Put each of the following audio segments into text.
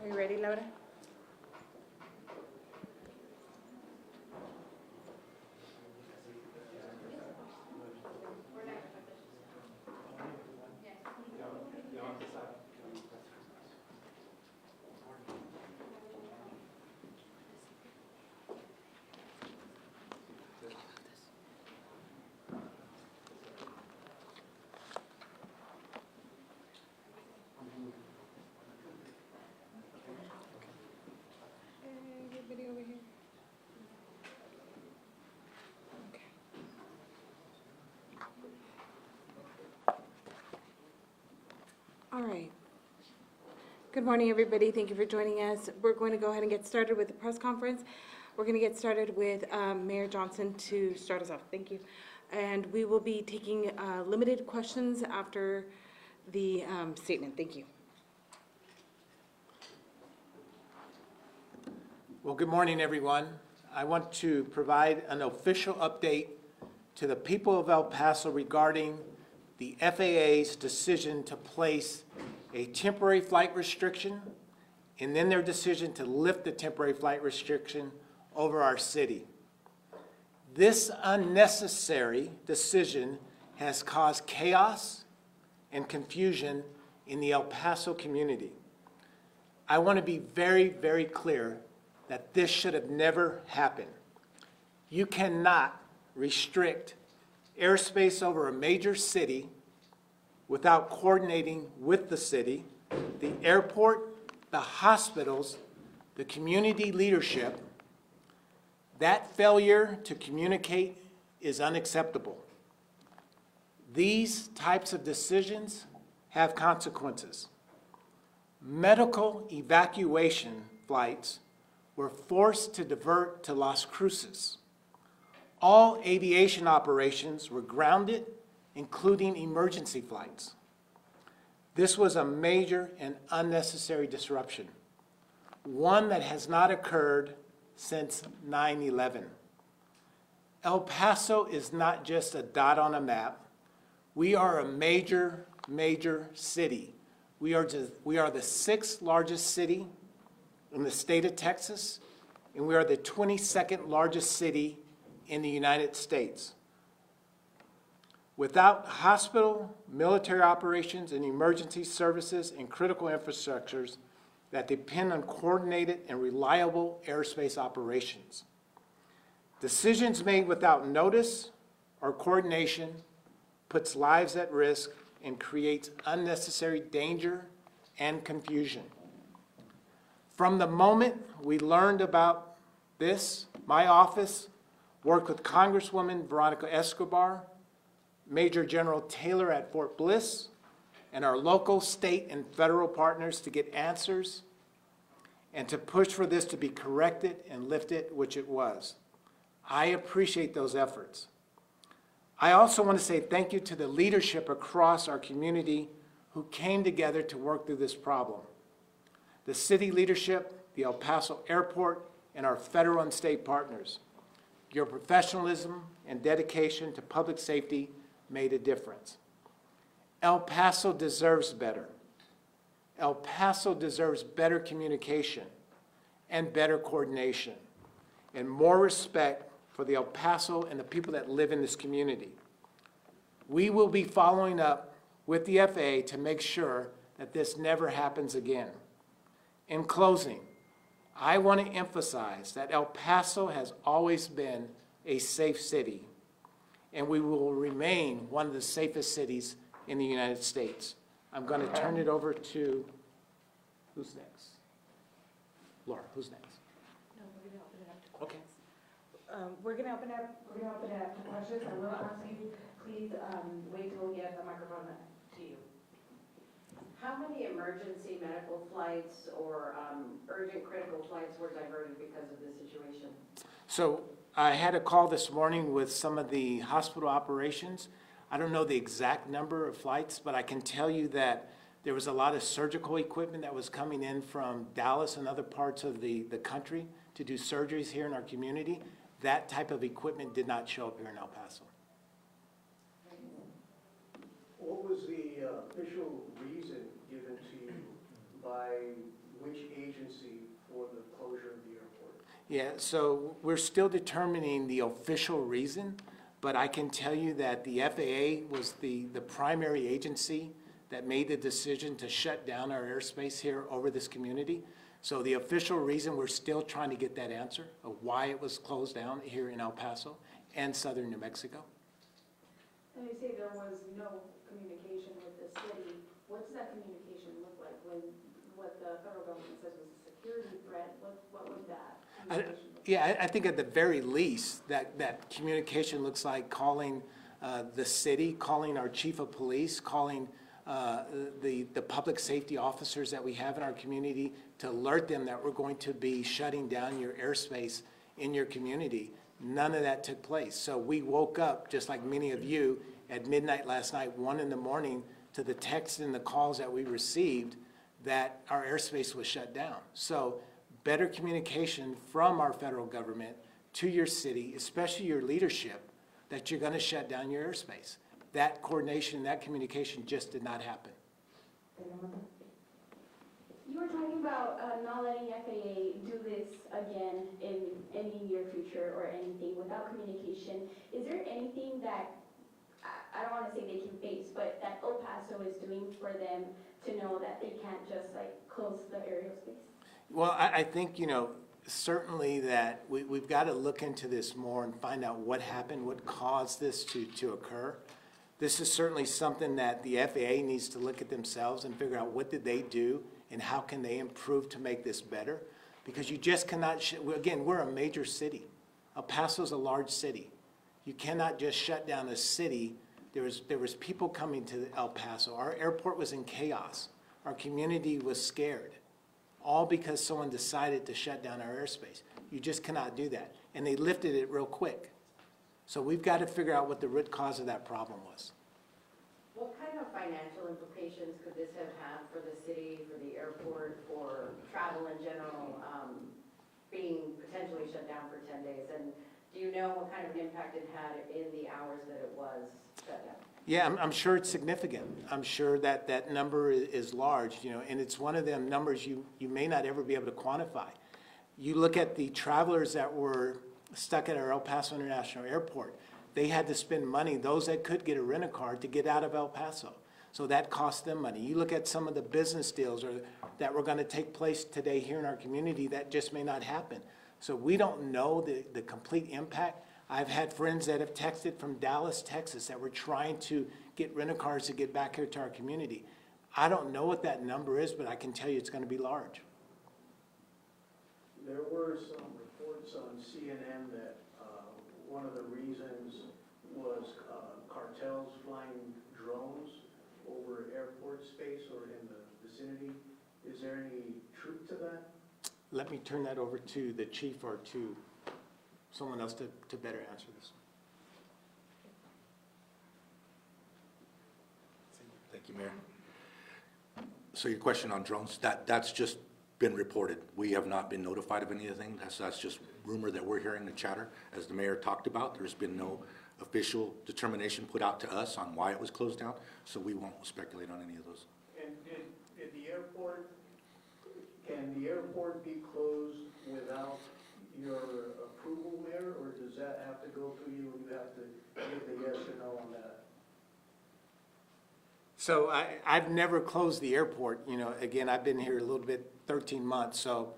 Are you ready, Laura? Over here. Okay. All right. Good morning, everybody. Thank you for joining us. We're going to go ahead and get started with the press conference. We're going to get started with Mayor Johnson to start us off. Thank you. And we will be taking limited questions after the statement. Thank you. Well, good morning, everyone. I want to provide an official update to the people of El Paso regarding the FAA's decision to place a temporary flight restriction and then their decision to lift the temporary flight restriction over our city. This unnecessary decision has caused chaos and confusion in the El Paso community. I want to be very, very clear that this should have never happened. You cannot restrict airspace over a major city without coordinating with the city, the airport, the hospitals, the community leadership. That failure to communicate is unacceptable. These types of decisions have consequences. Medical evacuation flights were forced to divert to Las Cruces. All aviation operations were grounded, including emergency flights. This was a major and unnecessary disruption, one that has not occurred since 9/11. El Paso is not just a dot on a map. We are a major, major city. We are the sixth largest city in the state of Texas, and we are the 22nd largest city in the United States. Without hospital, military operations, and emergency services and critical infrastructures that depend on coordinated and reliable airspace operations. Decisions made without notice or coordination puts lives at risk and creates unnecessary danger and confusion. From the moment we learned about this, my office worked with Congresswoman Veronica Escobar, Major General Taylor at Fort Bliss, and our local, state, and federal partners to get answers and to push for this to be corrected and lifted, which it was. I appreciate those efforts. I also want to say thank you to the leadership across our community who came together to work through this problem. The city leadership, the El Paso Airport, and our federal and state partners. Your professionalism and dedication to public safety made a difference. El Paso deserves better. El Paso deserves better communication and better coordination and more respect for the El Paso and the people that live in this community. We will be following up with the FAA to make sure that this never happens again. In closing, I want to emphasize that El Paso has always been a safe city, and we will remain one of the safest cities in the United States. I'm going to turn it over to, who's next? Laura, who's next? No, we're going to open it up to questions. Okay. We're going to open it up to questions. I will ask you, please wait till we get the microphone to you. How many emergency medical flights or urgent critical flights were diverted because of this situation? So I had a call this morning with some of the hospital operations. I don't know the exact number of flights, but I can tell you that there was a lot of surgical equipment that was coming in from Dallas and other parts of the country to do surgeries here in our community. That type of equipment did not show up here in El Paso. What was the official reason given to you by which agency for the closure of the airport? Yeah, so we're still determining the official reason, but I can tell you that the FAA was the primary agency that made the decision to shut down our airspace here over this community. So the official reason, we're still trying to get that answer of why it was closed down here in El Paso and southern New Mexico. And you say there was no communication with the city. What does that communication look like when what the federal government says was a security threat? What would that communication look like? Yeah, I think at the very least, that communication looks like calling the city, calling our chief of police, calling the public safety officers that we have in our community to alert them that we're going to be shutting down your airspace in your community. None of that took place. So we woke up, just like many of you, at midnight last night, 1 in the morning, to the texts and the calls that we received that our airspace was shut down. So better communication from our federal government to your city, especially your leadership, that you're going to shut down your airspace. That coordination, that communication just did not happen. You were talking about not letting FAA do this again in any near future or anything without communication. Is there anything that, I don't want to say they can face, but that El Paso is doing for them to know that they can't just like close the aerial space? Well, I think, certainly that we've got to look into this more and find out what happened, what caused this to occur. This is certainly something that the FAA needs to look at themselves and figure out what did they do and how can they improve to make this better. Because you just cannot, again, we're a major city. El Paso's a large city. You cannot just shut down a city. There was people coming to El Paso. Our airport was in chaos. Our community was scared. All because someone decided to shut down our airspace. You just cannot do that. And they lifted it real quick. So we've got to figure out what the root cause of that problem was. What kind of financial implications could this have had for the city, for the airport, for travel in general, being potentially shut down for 10 days? And do you know what kind of impact it had in the hours that it was shut down? Yeah, I'm sure it's significant. I'm sure that number is large, and it's one of them numbers you may not ever be able to quantify. You look at the travelers that were stuck at our El Paso International Airport. They had to spend money, those that could get a rent-a-car, to get out of El Paso. So that cost them money. You look at some of the business deals that were going to take place today here in our community that just may not happen. So we don't know the complete impact. I've had friends that have texted from Dallas, Texas, that were trying to get rent-a-cars to get back here to our community. I don't know what that number is, but I can tell you it's going to be large. There were some reports on CNN that one of the reasons was cartels flying drones over airport space or in the vicinity. Is there any truth to that? Let me turn that over to the chief or to someone else to better answer this. Thank you, Mayor. So your question on drones, that's just been reported. We have not been notified of anything. That's just rumor that we're hearing, the chatter. As the mayor talked about, there's been no official determination put out to us on why it was closed down, so we won't speculate on any of those. And did the airport, can the airport be closed without your approval, Mayor, or does that have to go through you and you have to give the yes or no on that? So I've never closed the airport. Again, I've been here a little bit, 13 months. So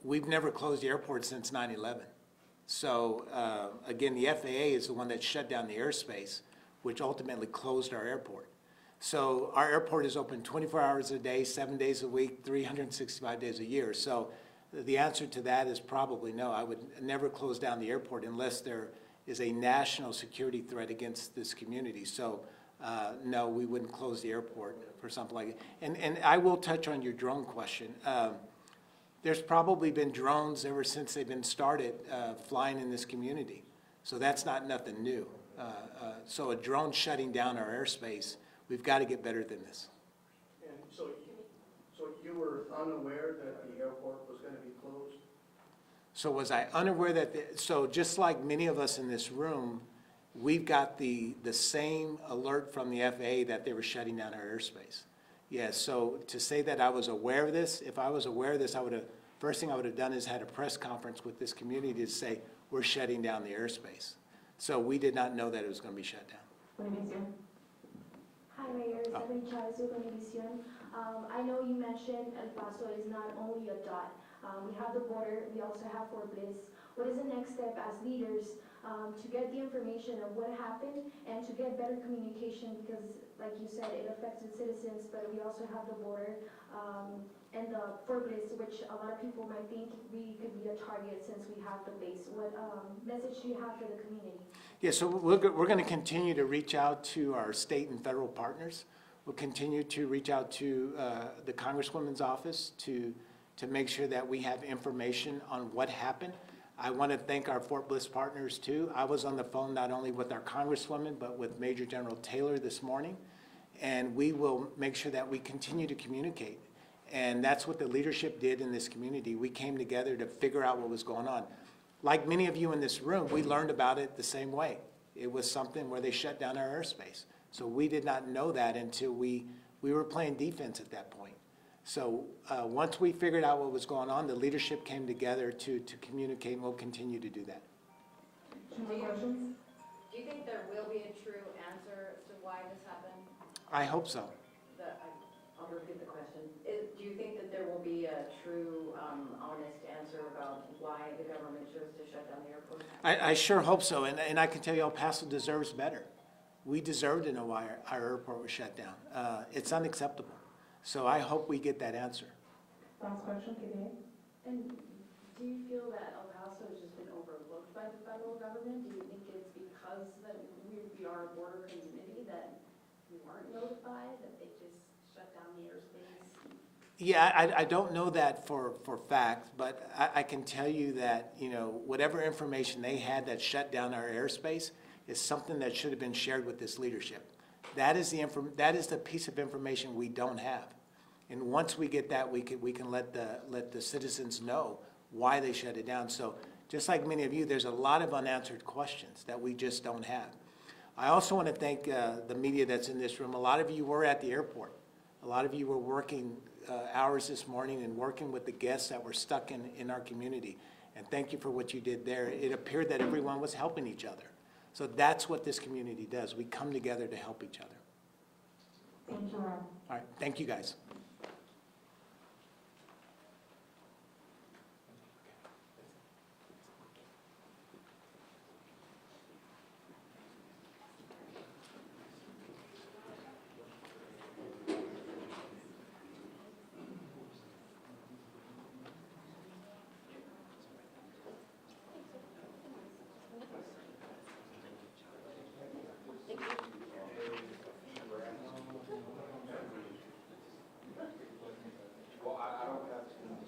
we've never closed the airport since 9/11. So again, the FAA is the one that shut down the airspace, which ultimately closed our airport. So our airport is open 24 hours a day, 7 days a week, 365 days a year. So the answer to that is probably no. I would never close down the airport unless there is a national security threat against this community. So no, we wouldn't close the airport for something like it. And I will touch on your drone question. There's probably been drones ever since they've been started flying in this community. So that's not nothing new. So a drone shutting down our airspace, we've got to get better than this. And so you were unaware that the airport was going to be closed? So was I unaware that, so just like many of us in this room, we've got the same alert from the FAA that they were shutting down our airspace. Yes, so to say that I was aware of this, if I was aware of this, first thing I would have done is had a press conference with this community to say, we're shutting down the airspace. So we did not know that it was going to be shut down. Univision. Hi, Mayor. Stephanie Chavez with Univision. I know you mentioned El Paso is not only a dot. We have the border. We also have Fort Bliss. What is the next step as leaders to get the information of what happened and to get better communication? Because, like you said, it affects the citizens, but we also have the border and the Fort Bliss, which a lot of people might think we could be a target since we have the base. What message do you have for the community? Yeah, so we're going to continue to reach out to our state and federal partners. We'll continue to reach out to the Congresswoman's office to make sure that we have information on what happened. I want to thank our Fort Bliss partners too. I was on the phone not only with our Congresswoman, but with Major General Taylor this morning. And we will make sure that we continue to communicate. And that's what the leadership did in this community. We came together to figure out what was going on. Like many of you in this room, we learned about it the same way. It was something where they shut down our airspace. So we did not know that until we were playing defense at that point. So once we figured out what was going on, the leadership came together to communicate, and we'll continue to do that. Do you think there will be a true answer as to why this happened? I hope so. I'll repeat the question. Do you think that there will be a true, honest answer about why the government chose to shut down the airport? I sure hope so, and I can tell you El Paso deserves better. We deserve to know why our airport was shut down. It's unacceptable. So I hope we get that answer. Last question, KEYE. And do you feel that El Paso has just been overlooked by the federal government? Do you think it's because that we are a border community that we weren't notified, that they just shut down the airspace? Yeah, I don't know that for fact, but I can tell you that, you know, whatever information they had that shut down our airspace is something that should have been shared with this leadership. That is the piece of information we don't have. And once we get that, we can let the citizens know why they shut it down. So just like many of you, there's a lot of unanswered questions that we just don't have. I also want to thank the media that's in this room. A lot of you were at the airport. A lot of you were working hours this morning and working with the guests that were stuck in our community. And thank you for what you did there. It appeared that everyone was helping each other. So that's what this community does. We come together to help each other. Thank you, Ron. All right, thank you guys.